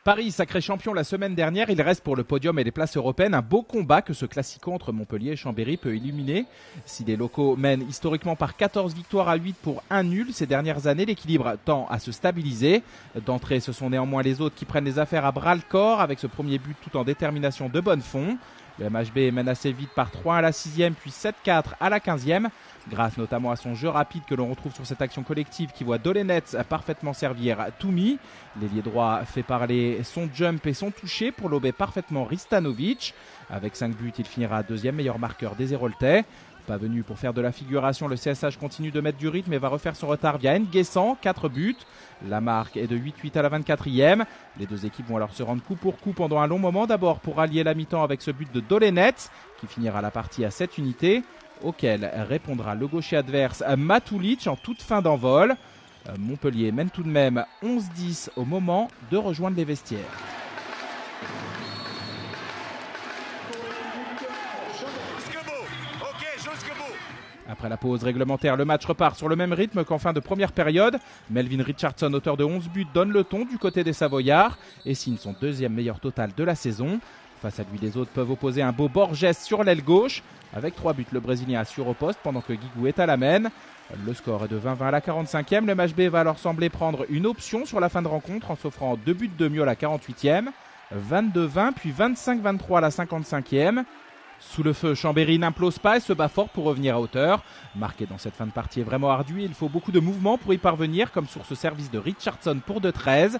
Paris, sacré champion la semaine dernière, il reste pour le podium et les places européennes un beau combat que ce classico entre Montpellier et Chambéry peut illuminer. Si les locaux mènent historiquement par 14 victoires à 8 pour 1 nul ces dernières années, l'équilibre tend à se stabiliser. D'entrée, ce sont néanmoins les autres qui prennent les affaires à bras-le-corps avec ce premier but tout en détermination de bonne fond. Le MHB mène assez vite par 3 à la 6e puis 7-4 à la 15e, grâce notamment à son jeu rapide que l'on retrouve sur cette action collective qui voit Dolenets parfaitement servir Toumi. L'ailier droit fait parler son jump et son toucher pour lober parfaitement Ristanovic. Avec 5 buts, il finira deuxième meilleur marqueur des Héroltais. Pas venu pour faire de la figuration, le CSH continue de mettre du rythme et va refaire son retard via N'Guessan, 4 buts. La marque est de 8-8 à la 24e. Les deux équipes vont alors se rendre coup pour coup pendant un long moment. D'abord pour allier la mi-temps avec ce but de Dolenets, qui finira la partie à 7 unités, auquel répondra le gaucher adverse Matulic en toute fin d'envol. Montpellier mène tout de même 11-10 au moment de rejoindre les vestiaires. Après la pause réglementaire, le match repart sur le même rythme qu'en fin de première période. Melvin Richardson, auteur de 11 buts, donne le ton du côté des Savoyards et signe son deuxième meilleur total de la saison. Face à lui, les autres peuvent opposer un beau Borges sur l'aile gauche. Avec 3 buts, le Brésilien assure au poste pendant que Guigou est à la main. Le score est de 20-20 à la 45e. Le MHB va alors sembler prendre une option sur la fin de rencontre en s'offrant 2 buts de mieux à la 48e. 22-20 puis 25-23 à la 55e. Sous le feu, Chambéry n'implose pas et se bat fort pour revenir à hauteur. Marquer dans cette fin de partie est vraiment ardu et il faut beaucoup de mouvements pour y parvenir, comme sur ce service de Richardson pour 2-13.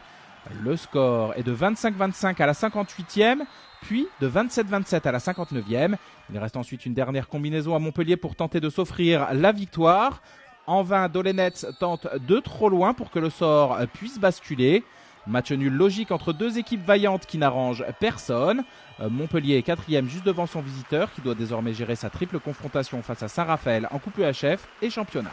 Le score est de 25-25 à la 58e, puis de 27-27 à la 59e. Il reste ensuite une dernière combinaison à Montpellier pour tenter de s'offrir la victoire. En vain, Dolenets tente de trop loin pour que le sort puisse basculer. Match nul logique entre deux équipes vaillantes qui n'arrangent personne. Montpellier est 4e juste devant son visiteur qui doit désormais gérer sa triple confrontation face à Saint-Raphaël en Coupe UHF et championnat.